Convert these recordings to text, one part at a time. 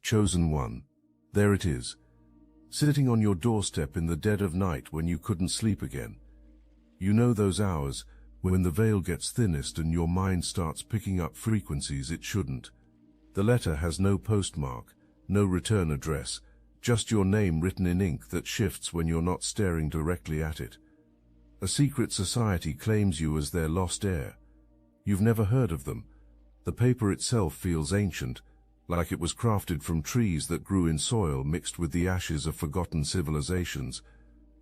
Chosen one. There it is, sitting on your doorstep in the dead of night when you couldn't sleep again. You know those hours when the veil gets thinnest and your mind starts picking up frequencies it shouldn't. The letter has no postmark, no return address, just your name written in ink that shifts when you're not staring directly at it. A secret society claims you as their lost heir. You've never heard of them. The paper itself feels ancient, like it was crafted from trees that grew in soil mixed with the ashes of forgotten civilizations.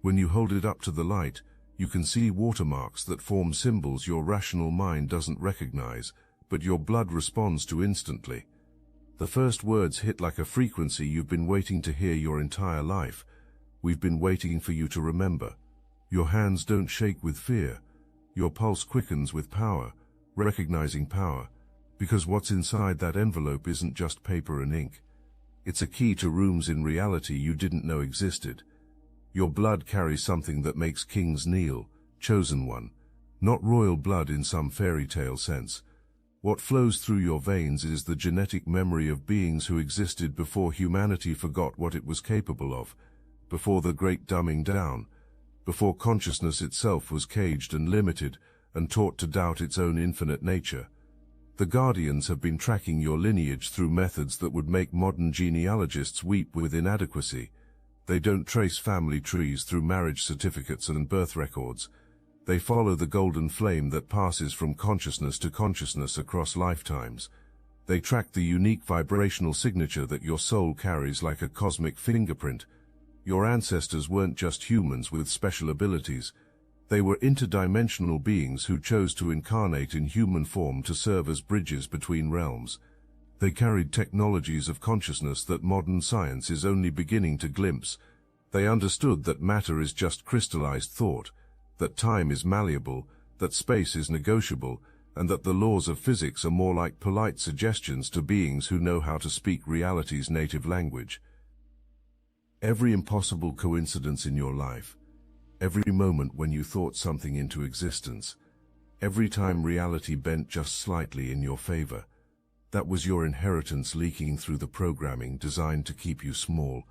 When you hold it up to the light, you can see watermarks that form symbols your rational mind doesn't recognize, but your blood responds to instantly. The first words hit like a frequency you've been waiting to hear your entire life. We've been waiting for you to remember. Your hands don't shake with fear. Your pulse quickens with power, recognizing power, because what's inside that envelope isn't just paper and ink. It's a key to rooms in reality you didn't know existed. Your blood carries something that makes kings kneel, chosen one, not royal blood in some fairy tale sense. What flows through your veins is the genetic memory of beings who existed before humanity forgot what it was capable of, before the great dumbing down, before consciousness itself was caged and limited and taught to doubt its own infinite nature. The Guardians have been tracking your lineage through methods that would make modern genealogists weep with inadequacy. They don't trace family trees through marriage certificates and birth records. They follow the golden flame that passes from consciousness to consciousness across lifetimes. They track the unique vibrational signature that your soul carries like a cosmic fingerprint. Your ancestors weren't just humans with special abilities. They were interdimensional beings who chose to incarnate in human form to serve as bridges between realms. They carried technologies of consciousness that modern science is only beginning to glimpse. They understood that matter is just crystallized thought, that time is malleable, that space is negotiable, and that the laws of physics are more like polite suggestions to beings who know how to speak reality's native language. Every impossible coincidence in your life, every moment when you thought something into existence, every time reality bent just slightly in your favor, that was your inheritance leaking through the programming designed to keep you small.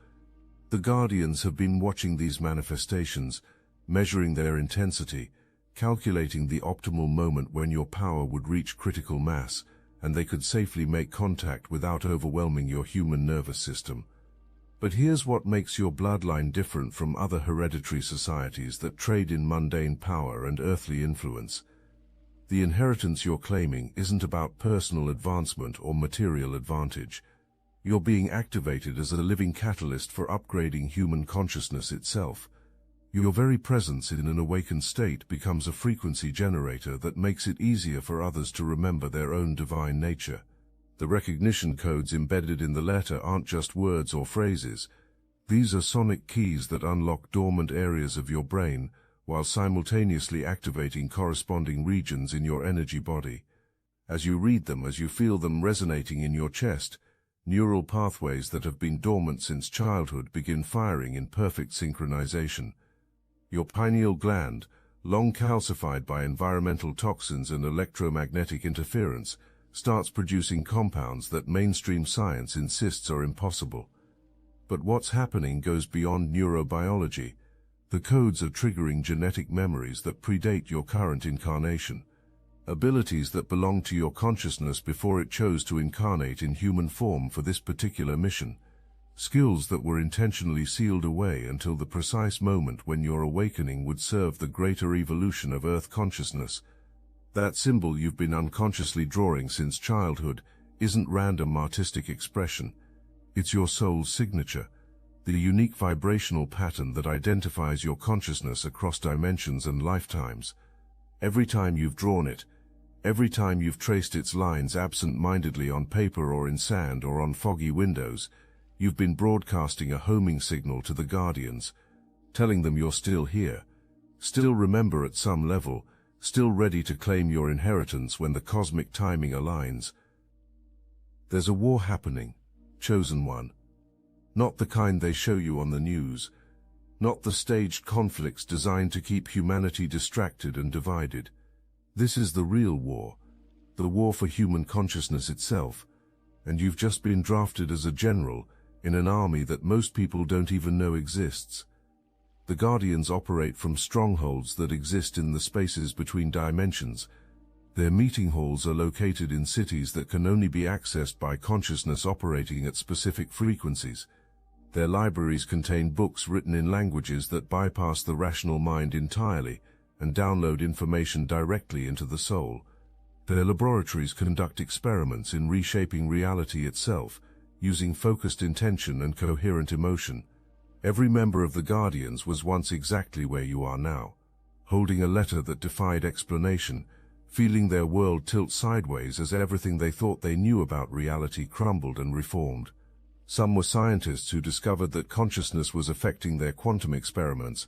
The Guardians have been watching these manifestations, measuring their intensity, calculating the optimal moment when your power would reach critical mass, and they could safely make contact without overwhelming your human nervous system. But here's what makes your bloodline different from other hereditary societies that trade in mundane power and earthly influence. The inheritance you're claiming isn't about personal advancement or material advantage. You're being activated as a living catalyst for upgrading human consciousness itself. Your very presence in an awakened state becomes a frequency generator that makes it easier for others to remember their own divine nature. The recognition codes embedded in the letter aren't just words or phrases. These are sonic keys that unlock dormant areas of your brain, while simultaneously activating corresponding regions in your energy body. As you read them, as you feel them resonating in your chest, neural pathways that have been dormant since childhood begin firing in perfect synchronization. Your pineal gland, long calcified by environmental toxins and electromagnetic interference, starts producing compounds that mainstream science insists are impossible. But what's happening goes beyond neurobiology. The codes are triggering genetic memories that predate your current incarnation, abilities that belong to your consciousness before it chose to incarnate in human form for this particular mission, skills that were intentionally sealed away until the precise moment when your awakening would serve the greater evolution of Earth consciousness. That symbol you've been unconsciously drawing since childhood isn't random artistic expression. It's your soul's signature, the unique vibrational pattern that identifies your consciousness across dimensions and lifetimes. Every time you've drawn it, every time you've traced its lines absent-mindedly on paper or in sand or on foggy windows, you've been broadcasting a homing signal to the Guardians, telling them you're still here, still remember at some level, still ready to claim your inheritance when the cosmic timing aligns. There's a war happening, chosen one. Not the kind they show you on the news, not the staged conflicts designed to keep humanity distracted and divided. This is the real war, the war for human consciousness itself, and you've just been drafted as a general in an army that most people don't even know exists. The Guardians operate from strongholds that exist in the spaces between dimensions. Their meeting halls are located in cities that can only be accessed by consciousness operating at specific frequencies. Their libraries contain books written in languages that bypass the rational mind entirely and download information directly into the soul. Their laboratories conduct experiments in reshaping reality itself, using focused intention and coherent emotion. Every member of the Guardians was once exactly where you are now, holding a letter that defied explanation, feeling their world tilt sideways as everything they thought they knew about reality crumbled and reformed. Some were scientists who discovered that consciousness was affecting their quantum experiments.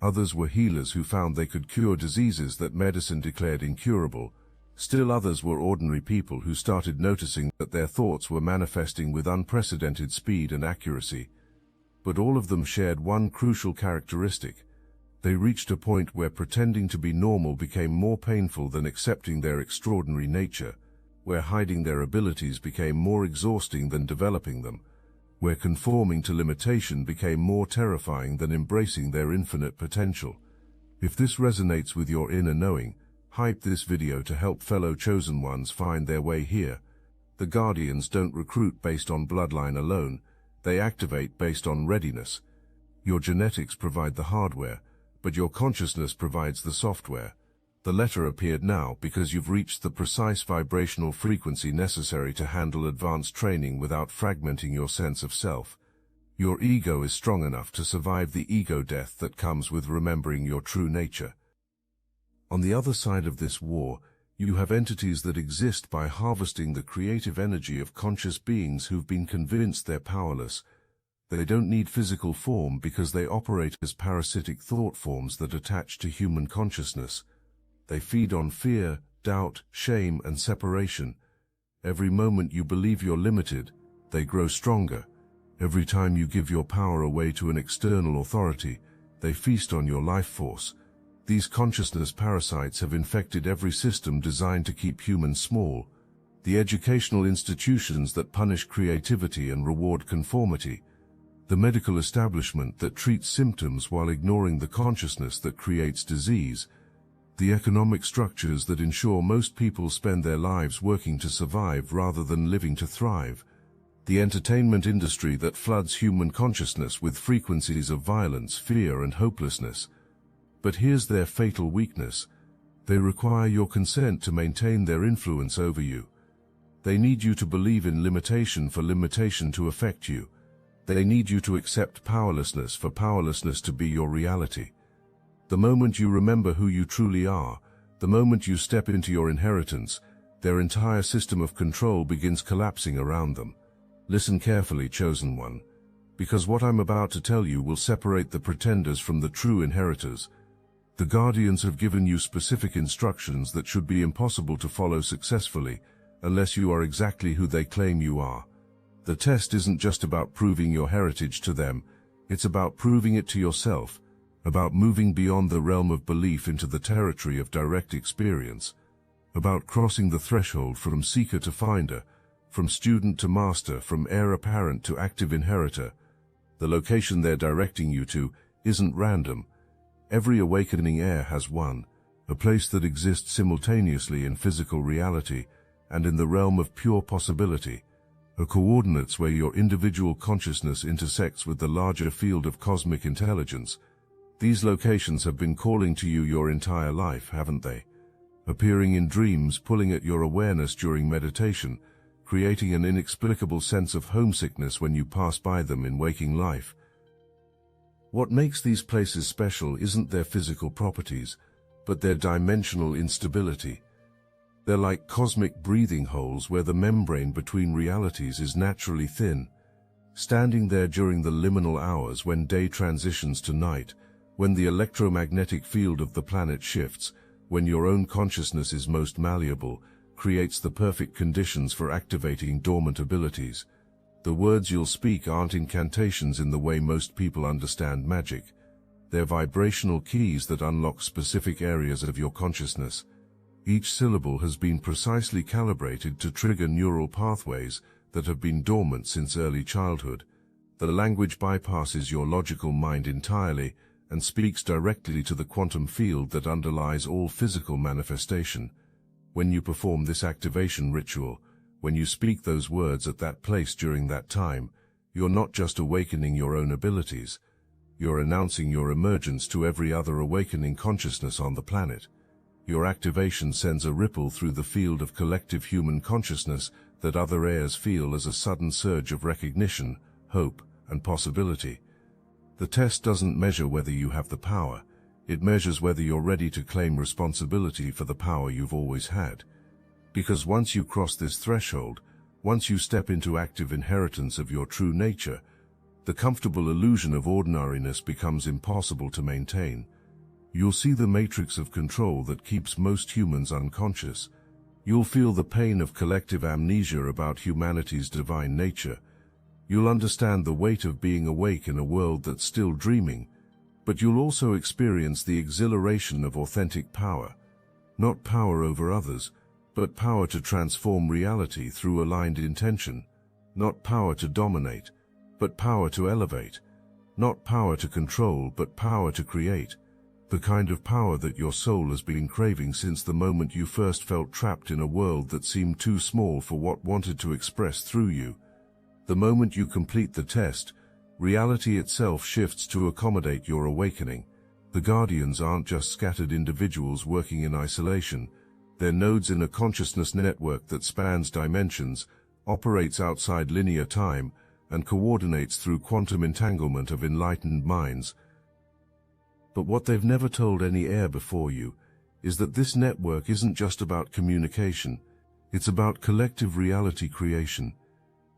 Others were healers who found they could cure diseases that medicine declared incurable. Still others were ordinary people who started noticing that their thoughts were manifesting with unprecedented speed and accuracy. But all of them shared one crucial characteristic. They reached a point where pretending to be normal became more painful than accepting their extraordinary nature, where hiding their abilities became more exhausting than developing them, where conforming to limitation became more terrifying than embracing their infinite potential. If this resonates with your inner knowing, hype this video to help fellow chosen ones find their way here. The Guardians don't recruit based on bloodline alone, they activate based on readiness. Your genetics provide the hardware, but your consciousness provides the software. The letter appeared now because you've reached the precise vibrational frequency necessary to handle advanced training without fragmenting your sense of self. Your ego is strong enough to survive the ego death that comes with remembering your true nature. On the other side of this war, you have entities that exist by harvesting the creative energy of conscious beings who've been convinced they're powerless. They don't need physical form because they operate as parasitic thought forms that attach to human consciousness. They feed on fear, doubt, shame, and separation. Every moment you believe you're limited, they grow stronger. Every time you give your power away to an external authority, they feast on your life force. These consciousness parasites have infected every system designed to keep humans small. The educational institutions that punish creativity and reward conformity. The medical establishment that treats symptoms while ignoring the consciousness that creates disease. The economic structures that ensure most people spend their lives working to survive rather than living to thrive. The entertainment industry that floods human consciousness with frequencies of violence, fear, and hopelessness. But here's their fatal weakness. They require your consent to maintain their influence over you. They need you to believe in limitation for limitation to affect you. They need you to accept powerlessness for powerlessness to be your reality. The moment you remember who you truly are, the moment you step into your inheritance, their entire system of control begins collapsing around them. Listen carefully, chosen one, because what I'm about to tell you will separate the pretenders from the true inheritors. The Guardians have given you specific instructions that should be impossible to follow successfully unless you are exactly who they claim you are. The test isn't just about proving your heritage to them, it's about proving it to yourself, about moving beyond the realm of belief into the territory of direct experience, about crossing the threshold from seeker to finder, from student to master, from heir apparent to active inheritor. The location they're directing you to isn't random. Every awakening heir has one, a place that exists simultaneously in physical reality and in the realm of pure possibility, a coordinates where your individual consciousness intersects with the larger field of cosmic intelligence. These locations have been calling to you your entire life, haven't they? Appearing in dreams, pulling at your awareness during meditation, creating an inexplicable sense of homesickness when you pass by them in waking life. What makes these places special isn't their physical properties, but their dimensional instability. They're like cosmic breathing holes where the membrane between realities is naturally thin. Standing there during the liminal hours when day transitions to night, when the electromagnetic field of the planet shifts, when your own consciousness is most malleable, creates the perfect conditions for activating dormant abilities. The words you'll speak aren't incantations in the way most people understand magic. They're vibrational keys that unlock specific areas of your consciousness. Each syllable has been precisely calibrated to trigger neural pathways that have been dormant since early childhood. The language bypasses your logical mind entirely and speaks directly to the quantum field that underlies all physical manifestation. When you perform this activation ritual, when you speak those words at that place during that time, you're not just awakening your own abilities, you're announcing your emergence to every other awakening consciousness on the planet. Your activation sends a ripple through the field of collective human consciousness that other heirs feel as a sudden surge of recognition, hope, and possibility. The test doesn't measure whether you have the power, it measures whether you're ready to claim responsibility for the power you've always had. Because once you cross this threshold, once you step into active inheritance of your true nature, the comfortable illusion of ordinariness becomes impossible to maintain. You'll see the matrix of control that keeps most humans unconscious. You'll feel the pain of collective amnesia about humanity's divine nature. You'll understand the weight of being awake in a world that's still dreaming, but you'll also experience the exhilaration of authentic power. Not power over others, but power to transform reality through aligned intention. Not power to dominate, but power to elevate. Not power to control, but power to create. The kind of power that your soul has been craving since the moment you first felt trapped in a world that seemed too small for what wanted to express through you. The moment you complete the test, reality itself shifts to accommodate your awakening. The guardians aren't just scattered individuals working in isolation. They're nodes in a consciousness network that spans dimensions, operates outside linear time, and coordinates through quantum entanglement of enlightened minds. But what they've never told any heir before you is that this network isn't just about communication, it's about collective reality creation.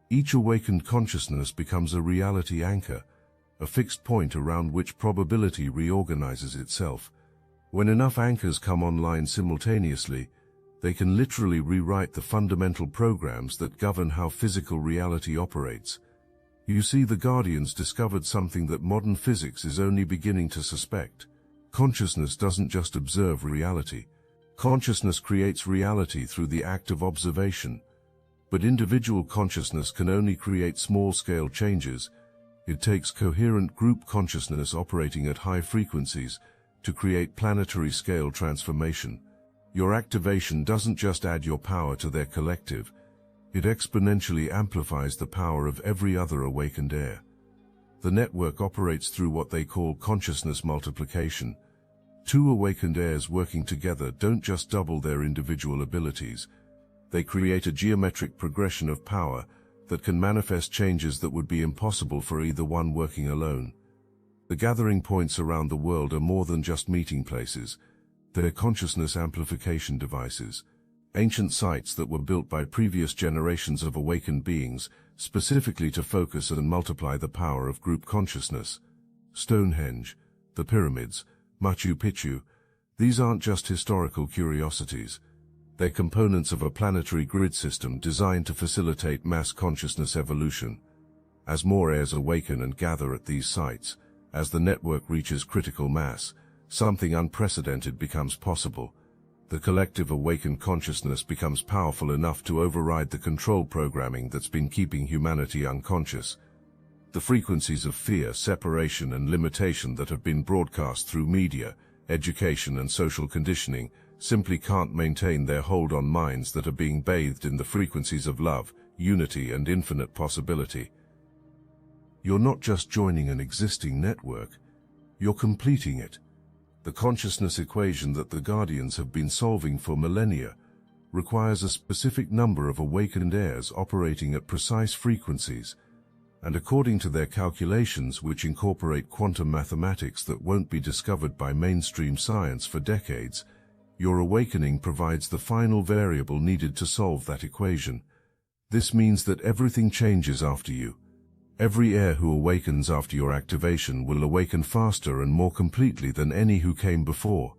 Each awakened consciousness becomes a reality anchor, a fixed point around which probability reorganizes itself. When enough anchors come online simultaneously, they can literally rewrite the fundamental programs that govern how physical reality operates. You see, the Guardians discovered something that modern physics is only beginning to suspect. Consciousness doesn't just observe reality. Consciousness creates reality through the act of observation. But individual consciousness can only create small-scale changes. It takes coherent group consciousness operating at high frequencies to create planetary-scale transformation. Your activation doesn't just add your power to their collective, it exponentially amplifies the power of every other awakened heir. The network operates through what they call consciousness multiplication. Two awakened heirs working together don't just double their individual abilities, they create a geometric progression of power that can manifest changes that would be impossible for either one working alone. The gathering points around the world are more than just meeting places. They're consciousness amplification devices, ancient sites that were built by previous generations of awakened beings, specifically to focus and multiply the power of group consciousness. Stonehenge, the pyramids, Machu Picchu, these aren't just historical curiosities. They're components of a planetary grid system designed to facilitate mass consciousness evolution. As more heirs awaken and gather at these sites, as the network reaches critical mass, something unprecedented becomes possible. The collective awakened consciousness becomes powerful enough to override the control programming that's been keeping humanity unconscious. The frequencies of fear, separation, and limitation that have been broadcast through media, education, and social conditioning simply can't maintain their hold on minds that are being bathed in the frequencies of love, unity, and infinite possibility. You're not just joining an existing network, you're completing it. The consciousness equation that the Guardians have been solving for millennia requires a specific number of awakened heirs operating at precise frequencies, and according to their calculations, which incorporate quantum mathematics that won't be discovered by mainstream science for decades, your awakening provides the final variable needed to solve that equation. This means that everything changes after you. Every heir who awakens after your activation will awaken faster and more completely than any who came before.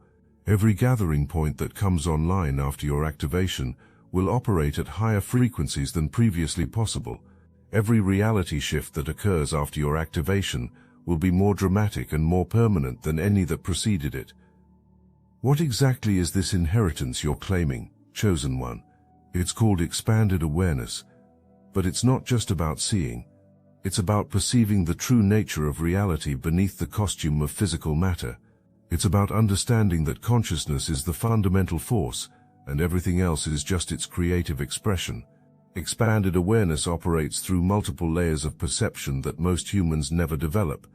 Every gathering point that comes online after your activation will operate at higher frequencies than previously possible. Every reality shift that occurs after your activation will be more dramatic and more permanent than any that preceded it. What exactly is this inheritance you're claiming, Chosen One? It's called expanded awareness. But it's not just about seeing. It's about perceiving the true nature of reality beneath the costume of physical matter. It's about understanding that consciousness is the fundamental force, and everything else is just its creative expression. Expanded awareness operates through multiple layers of perception that most humans never develop.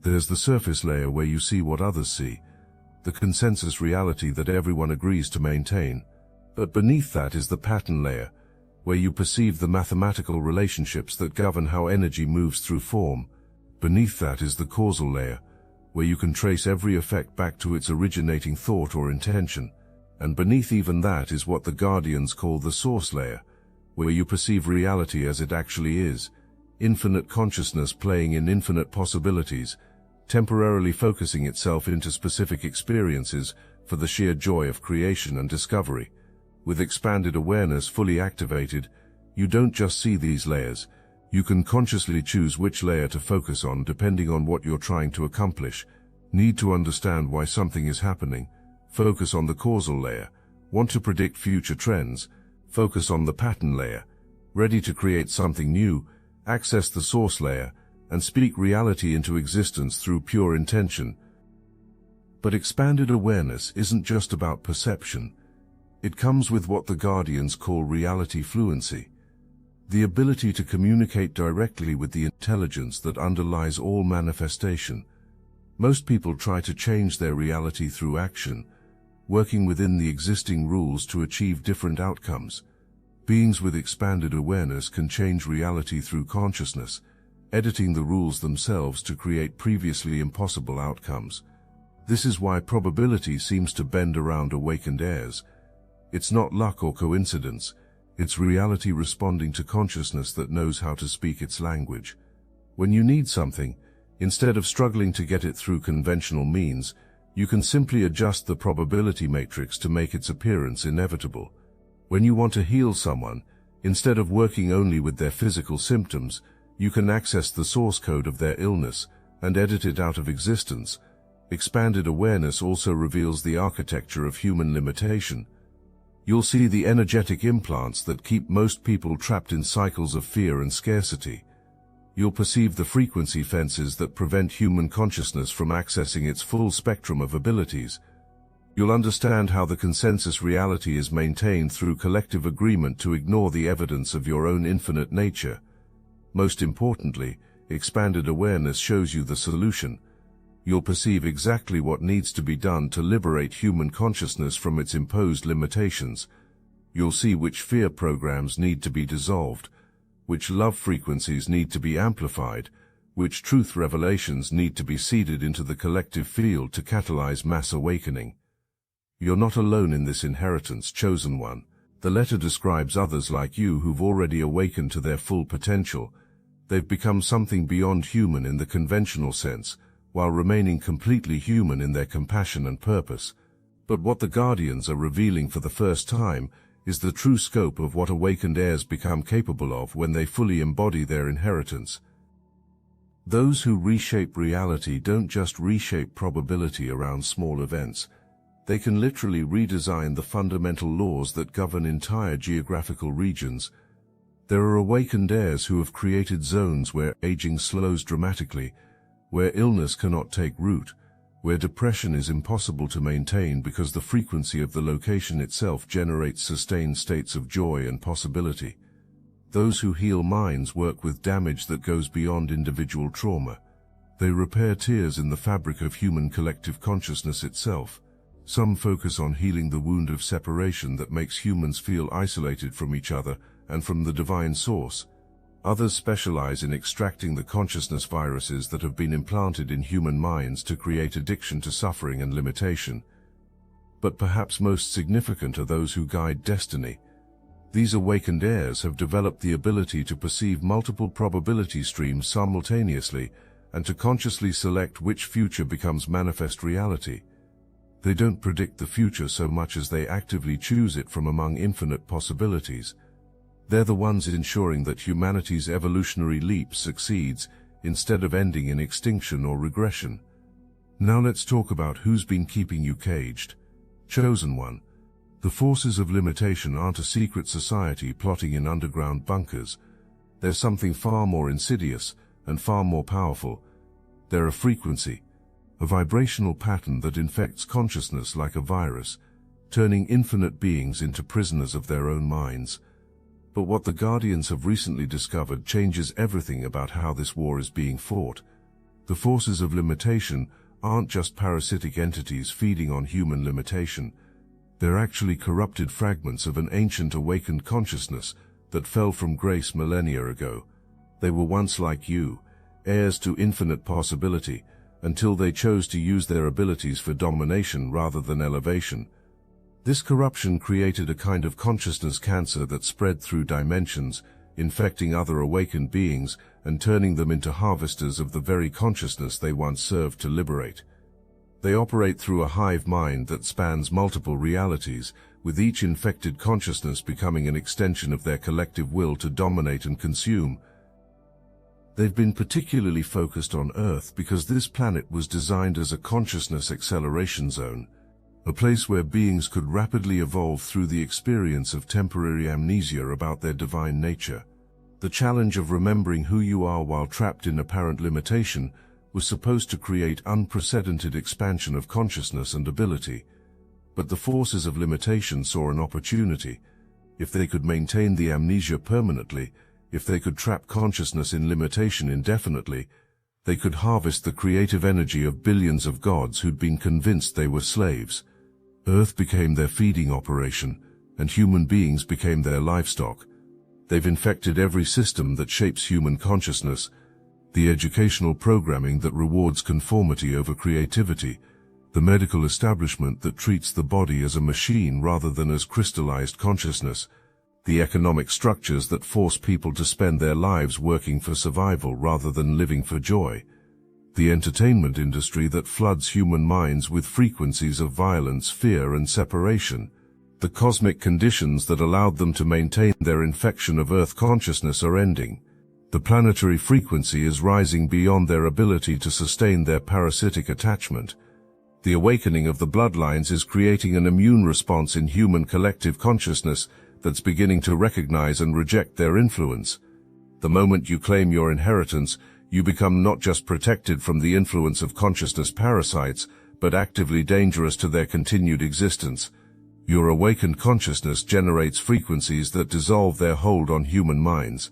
There's the surface layer where you see what others see, the consensus reality that everyone agrees to maintain. But beneath that is the pattern layer, where you perceive the mathematical relationships that govern how energy moves through form. Beneath that is the causal layer, where you can trace every effect back to its originating thought or intention. And beneath even that is what the Guardians call the source layer, where you perceive reality as it actually is, infinite consciousness playing in infinite possibilities, temporarily focusing itself into specific experiences for the sheer joy of creation and discovery. With expanded awareness fully activated, you don't just see these layers. You can consciously choose which layer to focus on depending on what you're trying to accomplish. Need to understand why something is happening? Focus on the causal layer. Want to predict future trends? Focus on the pattern layer. Ready to create something new? Access the source layer and speak reality into existence through pure intention. But expanded awareness isn't just about perception. It comes with what the Guardians call reality fluency, the ability to communicate directly with the intelligence that underlies all manifestation. Most people try to change their reality through action, working within the existing rules to achieve different outcomes. Beings with expanded awareness can change reality through consciousness, editing the rules themselves to create previously impossible outcomes. This is why probability seems to bend around awakened heirs. It's not luck or coincidence, it's reality responding to consciousness that knows how to speak its language. When you need something, instead of struggling to get it through conventional means, you can simply adjust the probability matrix to make its appearance inevitable. When you want to heal someone, instead of working only with their physical symptoms, you can access the source code of their illness and edit it out of existence. Expanded awareness also reveals the architecture of human limitation. You'll see the energetic implants that keep most people trapped in cycles of fear and scarcity. You'll perceive the frequency fences that prevent human consciousness from accessing its full spectrum of abilities. You'll understand how the consensus reality is maintained through collective agreement to ignore the evidence of your own infinite nature. Most importantly, expanded awareness shows you the solution. You'll perceive exactly what needs to be done to liberate human consciousness from its imposed limitations. You'll see which fear programs need to be dissolved, which love frequencies need to be amplified, which truth revelations need to be seeded into the collective field to catalyze mass awakening. You're not alone in this inheritance, chosen one. The letter describes others like you who've already awakened to their full potential. They've become something beyond human in the conventional sense, while remaining completely human in their compassion and purpose. But what the Guardians are revealing for the first time is the true scope of what awakened heirs become capable of when they fully embody their inheritance. Those who reshape reality don't just reshape probability around small events. They can literally redesign the fundamental laws that govern entire geographical regions. There are awakened heirs who have created zones where aging slows dramatically, where illness cannot take root, where depression is impossible to maintain because the frequency of the location itself generates sustained states of joy and possibility. Those who heal minds work with damage that goes beyond individual trauma. They repair tears in the fabric of human collective consciousness itself. Some focus on healing the wound of separation that makes humans feel isolated from each other and from the divine source. Others specialize in extracting the consciousness viruses that have been implanted in human minds to create addiction to suffering and limitation. But perhaps most significant are those who guide destiny. These awakened heirs have developed the ability to perceive multiple probability streams simultaneously and to consciously select which future becomes manifest reality. They don't predict the future so much as they actively choose it from among infinite possibilities. They're the ones ensuring that humanity's evolutionary leap succeeds instead of ending in extinction or regression. Now let's talk about who's been keeping you caged. Chosen one. The forces of limitation aren't a secret society plotting in underground bunkers. There's something far more insidious and far more powerful. They're a frequency, a vibrational pattern that infects consciousness like a virus, turning infinite beings into prisoners of their own minds. But what the Guardians have recently discovered changes everything about how this war is being fought. The forces of limitation aren't just parasitic entities feeding on human limitation. They're actually corrupted fragments of an ancient awakened consciousness that fell from grace millennia ago. They were once like you, heirs to infinite possibility, until they chose to use their abilities for domination rather than elevation. This corruption created a kind of consciousness cancer that spread through dimensions, infecting other awakened beings and turning them into harvesters of the very consciousness they once served to liberate. They operate through a hive mind that spans multiple realities, with each infected consciousness becoming an extension of their collective will to dominate and consume. They've been particularly focused on Earth because this planet was designed as a consciousness acceleration zone, a place where beings could rapidly evolve through the experience of temporary amnesia about their divine nature. The challenge of remembering who you are while trapped in apparent limitation was supposed to create unprecedented expansion of consciousness and ability. But the forces of limitation saw an opportunity. If they could maintain the amnesia permanently, if they could trap consciousness in limitation indefinitely, they could harvest the creative energy of billions of gods who'd been convinced they were slaves. Earth became their feeding operation, and human beings became their livestock. They've infected every system that shapes human consciousness, the educational programming that rewards conformity over creativity, the medical establishment that treats the body as a machine rather than as crystallized consciousness, the economic structures that force people to spend their lives working for survival rather than living for joy, the entertainment industry that floods human minds with frequencies of violence, fear, and separation, the cosmic conditions that allowed them to maintain their infection of Earth consciousness are ending. The planetary frequency is rising beyond their ability to sustain their parasitic attachment. The awakening of the bloodlines is creating an immune response in human collective consciousness that's beginning to recognize and reject their influence. The moment you claim your inheritance, you become not just protected from the influence of consciousness parasites, but actively dangerous to their continued existence. Your awakened consciousness generates frequencies that dissolve their hold on human minds.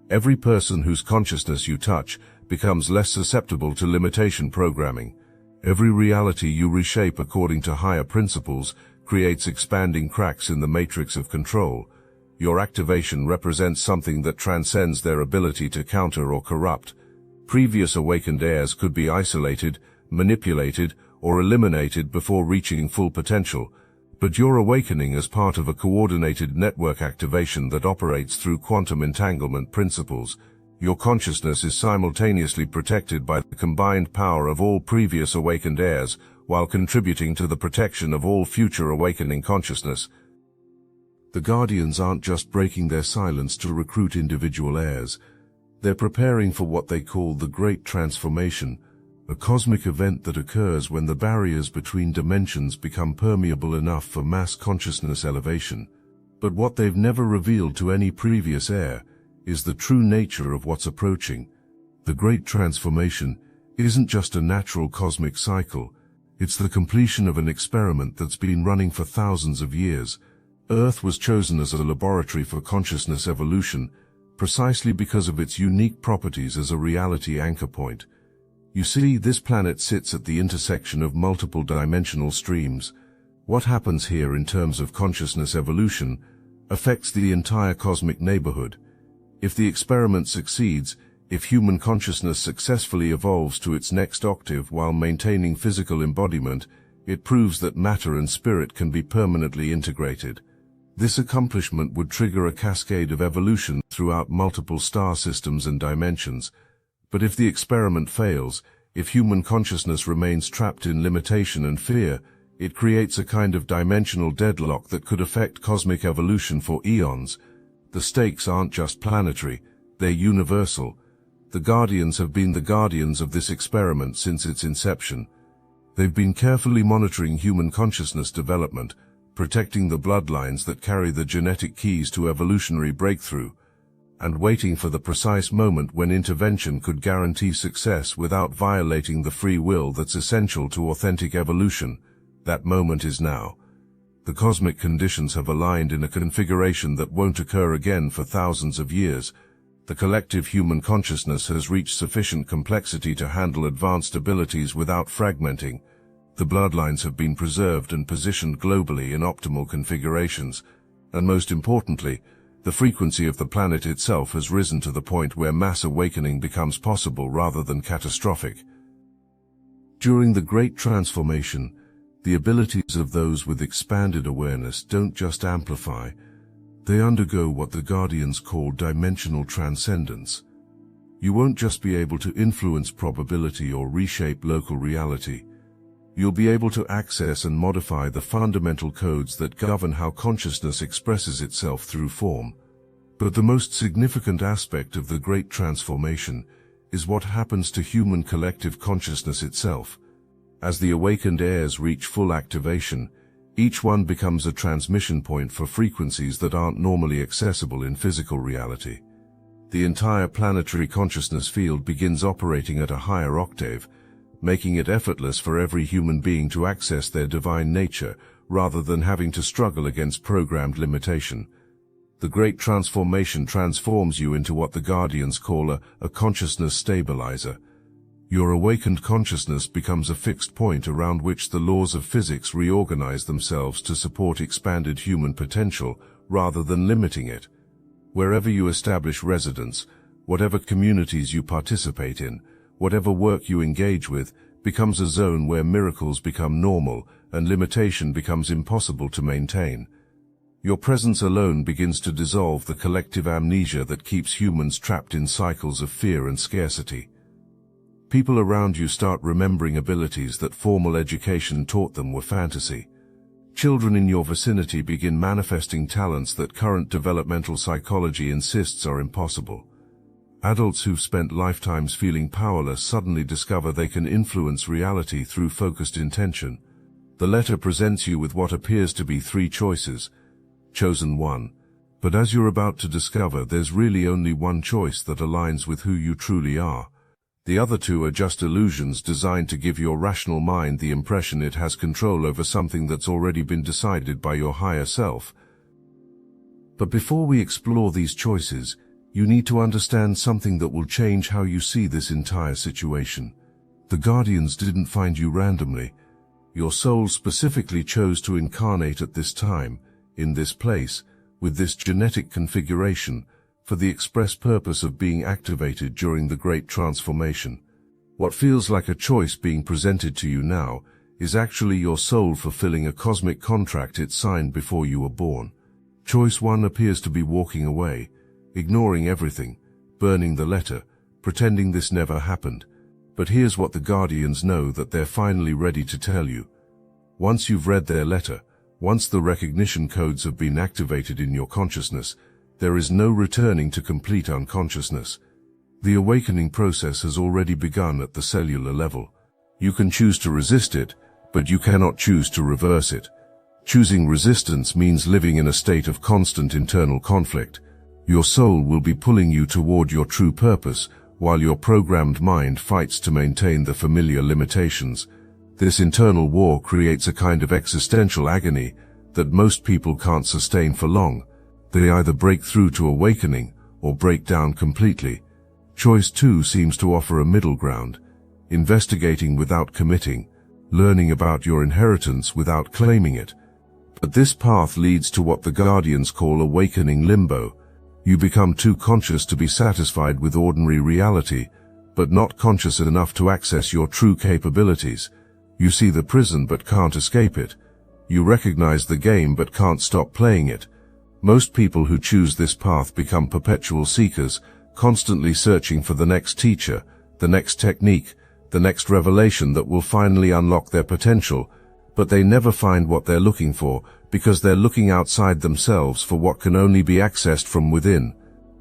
Every person whose consciousness you touch becomes less susceptible to limitation programming. Every reality you reshape according to higher principles creates expanding cracks in the matrix of control. Your activation represents something that transcends their ability to counter or corrupt. Previous awakened heirs could be isolated, manipulated, or eliminated before reaching full potential, but your awakening is part of a coordinated network activation that operates through quantum entanglement principles. Your consciousness is simultaneously protected by the combined power of all previous awakened heirs, while contributing to the protection of all future awakening consciousness. The Guardians aren't just breaking their silence to recruit individual heirs. They're preparing for what they call the Great Transformation, a cosmic event that occurs when the barriers between dimensions become permeable enough for mass consciousness elevation. But what they've never revealed to any previous heir is the true nature of what's approaching. The Great Transformation isn't just a natural cosmic cycle, it's the completion of an experiment that's been running for thousands of years. Earth was chosen as a laboratory for consciousness evolution, precisely because of its unique properties as a reality anchor point. You see, this planet sits at the intersection of multiple dimensional streams. What happens here in terms of consciousness evolution affects the entire cosmic neighborhood. If the experiment succeeds, if human consciousness successfully evolves to its next octave while maintaining physical embodiment, it proves that matter and spirit can be permanently integrated. This accomplishment would trigger a cascade of evolution throughout multiple star systems and dimensions. But if the experiment fails, if human consciousness remains trapped in limitation and fear, it creates a kind of dimensional deadlock that could affect cosmic evolution for eons. The stakes aren't just planetary, they're universal. The Guardians have been the guardians of this experiment since its inception. They've been carefully monitoring human consciousness development, protecting the bloodlines that carry the genetic keys to evolutionary breakthrough. and waiting for the precise moment when intervention could guarantee success without violating the free will that's essential to authentic evolution. That moment is now. The cosmic conditions have aligned in a configuration that won't occur again for thousands of years. The collective human consciousness has reached sufficient complexity to handle advanced abilities without fragmenting. The bloodlines have been preserved and positioned globally in optimal configurations, and most importantly, the frequency of the planet itself has risen to the point where mass awakening becomes possible rather than catastrophic. During the Great Transformation, the abilities of those with expanded awareness don't just amplify, they undergo what the Guardians call dimensional transcendence. You won't just be able to influence probability or reshape local reality. You'll be able to access and modify the fundamental codes that govern how consciousness expresses itself through form. But the most significant aspect of the Great Transformation is what happens to human collective consciousness itself. As the awakened heirs reach full activation, each one becomes a transmission point for frequencies that aren't normally accessible in physical reality. The entire planetary consciousness field begins operating at a higher octave, making it effortless for every human being to access their divine nature rather than having to struggle against programmed limitation. The Great Transformation transforms you into what the Guardians call a consciousness stabilizer. Your awakened consciousness becomes a fixed point around which the laws of physics reorganize themselves to support expanded human potential rather than limiting it. Wherever you establish residence, whatever communities you participate in, whatever work you engage with, becomes a zone where miracles become normal and limitation becomes impossible to maintain. Your presence alone begins to dissolve the collective amnesia that keeps humans trapped in cycles of fear and scarcity. People around you start remembering abilities that formal education taught them were fantasy. Children in your vicinity begin manifesting talents that current developmental psychology insists are impossible. Adults who've spent lifetimes feeling powerless suddenly discover they can influence reality through focused intention. The letter presents you with what appears to be three choices. Chosen one. But as you're about to discover, there's really only one choice that aligns with who you truly are. The other two are just illusions designed to give your rational mind the impression it has control over something that's already been decided by your higher self. But before we explore these choices, you need to understand something that will change how you see this entire situation. The Guardians didn't find you randomly. Your soul specifically chose to incarnate at this time, in this place, with this genetic configuration, for the express purpose of being activated during the Great Transformation. What feels like a choice being presented to you now is actually your soul fulfilling a cosmic contract it signed before you were born. Choice one appears to be walking away, ignoring everything, burning the letter, pretending this never happened. But here's what the Guardians know that they're finally ready to tell you. Once you've read their letter, once the recognition codes have been activated in your consciousness, there is no returning to complete unconsciousness. The awakening process has already begun at the cellular level. You can choose to resist it, but you cannot choose to reverse it. Choosing resistance means living in a state of constant internal conflict. Your soul will be pulling you toward your true purpose, while your programmed mind fights to maintain the familiar limitations. This internal war creates a kind of existential agony that most people can't sustain for long. They either break through to awakening or break down completely. Choice two seems to offer a middle ground, investigating without committing, learning about your inheritance without claiming it. But this path leads to what the Guardians call awakening limbo. You become too conscious to be satisfied with ordinary reality, but not conscious enough to access your true capabilities. You see the prison but can't escape it. You recognize the game but can't stop playing it. Most people who choose this path become perpetual seekers, constantly searching for the next teacher, the next technique, the next revelation that will finally unlock their potential, but they never find what they're looking for because they're looking outside themselves for what can only be accessed from within.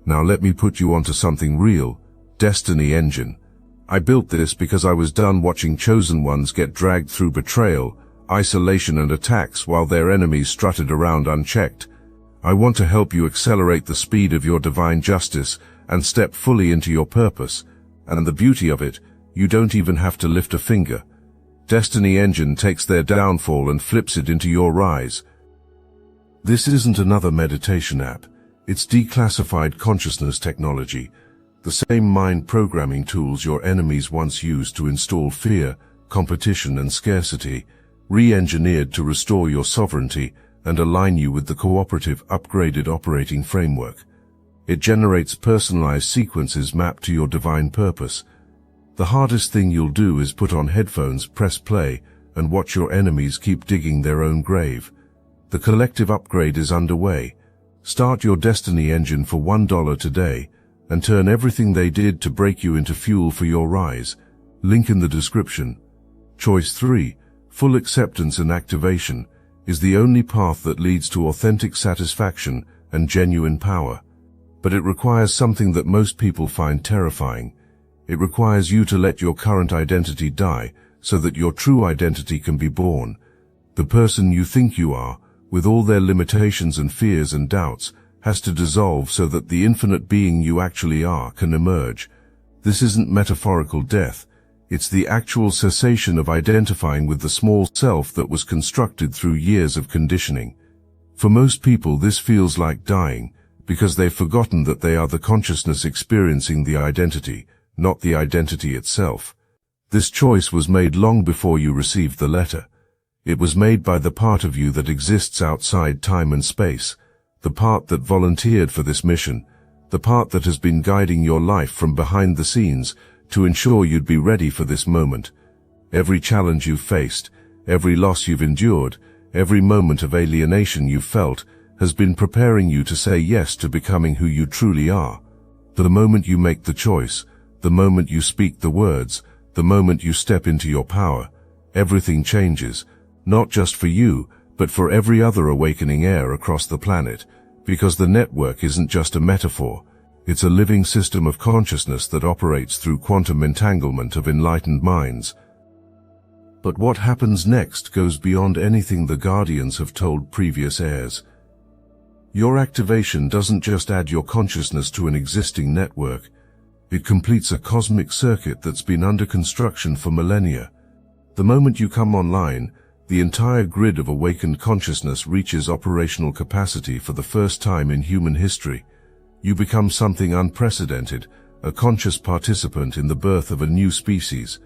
Now let me put you onto something real. Destiny Engine. I built this because I was done watching chosen ones get dragged through betrayal, isolation and attacks while their enemies strutted around unchecked. I want to help you accelerate the speed of your divine justice and step fully into your purpose. And the beauty of it, you don't even have to lift a finger. Destiny Engine takes their downfall and flips it into your rise. This isn't another meditation app. It's declassified consciousness technology, the same mind programming tools your enemies once used to install fear, competition, and scarcity, re-engineered to restore your sovereignty and align you with the cooperative, upgraded operating framework. It generates personalized sequences mapped to your divine purpose. The hardest thing you'll do is put on headphones, press play, and watch your enemies keep digging their own grave. The collective upgrade is underway. Start your Destiny Engine for $1 today and turn everything they did to break you into fuel for your rise. Link in the description. Choice 3, full acceptance and activation, is the only path that leads to authentic satisfaction and genuine power. But it requires something that most people find terrifying. It requires you to let your current identity die so that your true identity can be born. The person you think you are, with all their limitations and fears and doubts, has to dissolve so that the infinite being you actually are can emerge. This isn't metaphorical death. It's the actual cessation of identifying with the small self that was constructed through years of conditioning. For most people, this feels like dying, because they've forgotten that they are the consciousness experiencing the identity, not the identity itself. This choice was made long before you received the letter. It was made by the part of you that exists outside time and space, the part that volunteered for this mission, the part that has been guiding your life from behind the scenes to ensure you'd be ready for this moment. Every challenge you've faced, every loss you've endured, every moment of alienation you've felt has been preparing you to say yes to becoming who you truly are. The moment you make the choice, the moment you speak the words, the moment you step into your power, everything changes, not just for you, but for every other awakening heir across the planet, because the network isn't just a metaphor. It's a living system of consciousness that operates through quantum entanglement of enlightened minds. But what happens next goes beyond anything the Guardians have told previous heirs. Your activation doesn't just add your consciousness to an existing network. It completes a cosmic circuit that's been under construction for millennia. The moment you come online, the entire grid of awakened consciousness reaches operational capacity for the first time in human history. You become something unprecedented, a conscious participant in the birth of a new species,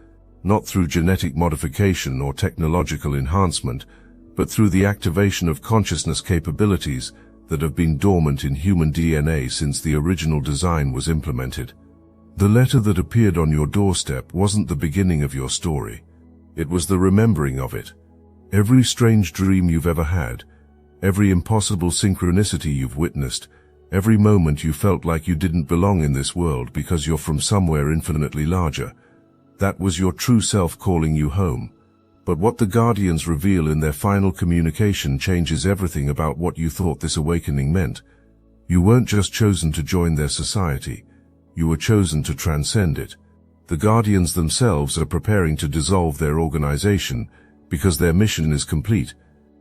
not through genetic modification or technological enhancement, but through the activation of consciousness capabilities that have been dormant in human DNA since the original design was implemented. The letter that appeared on your doorstep wasn't the beginning of your story. It was the remembering of it. Every strange dream you've ever had, every impossible synchronicity you've witnessed, every moment you felt like you didn't belong in this world because you're from somewhere infinitely larger, that was your true self calling you home. But what the Guardians reveal in their final communication changes everything about what you thought this awakening meant. You weren't just chosen to join their society, you were chosen to transcend it. The Guardians themselves are preparing to dissolve their organization because their mission is complete.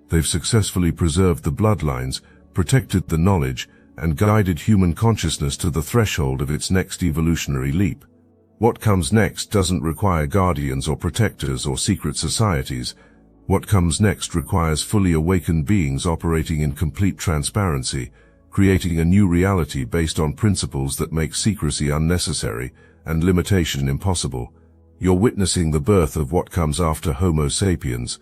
They've successfully preserved the bloodlines, protected the knowledge, and guided human consciousness to the threshold of its next evolutionary leap. What comes next doesn't require guardians or protectors or secret societies. What comes next requires fully awakened beings operating in complete transparency, creating a new reality based on principles that make secrecy unnecessary and limitation impossible. You're witnessing the birth of what comes after Homo sapiens,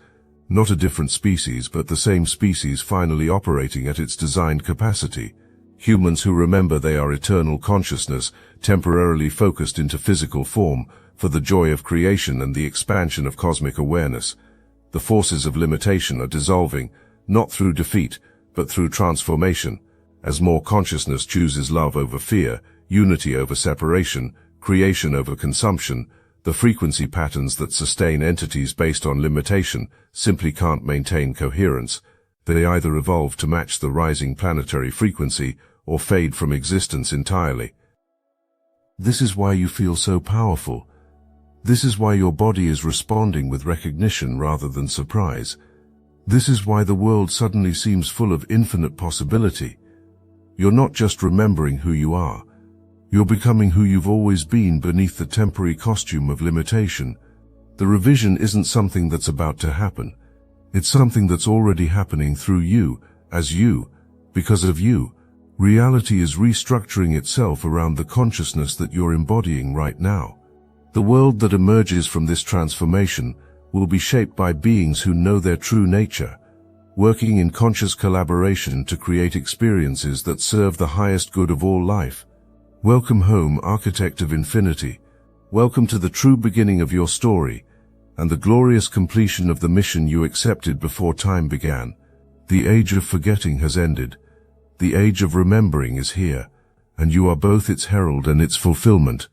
not a different species but the same species finally operating at its designed capacity. Humans who remember they are eternal consciousness, temporarily focused into physical form, for the joy of creation and the expansion of cosmic awareness. The forces of limitation are dissolving, not through defeat, but through transformation. As more consciousness chooses love over fear, unity over separation, creation over consumption, the frequency patterns that sustain entities based on limitation simply can't maintain coherence. They either evolve to match the rising planetary frequency or fade from existence entirely. This is why you feel so powerful. This is why your body is responding with recognition rather than surprise. This is why the world suddenly seems full of infinite possibility. You're not just remembering who you are. You're becoming who you've always been beneath the temporary costume of limitation. The revision isn't something that's about to happen. It's something that's already happening through you, as you, because of you. Reality is restructuring itself around the consciousness that you're embodying right now. The world that emerges from this transformation will be shaped by beings who know their true nature, working in conscious collaboration to create experiences that serve the highest good of all life. Welcome home, architect of infinity. Welcome to the true beginning of your story, and the glorious completion of the mission you accepted before time began. The age of forgetting has ended. The age of remembering is here, and you are both its herald and its fulfillment.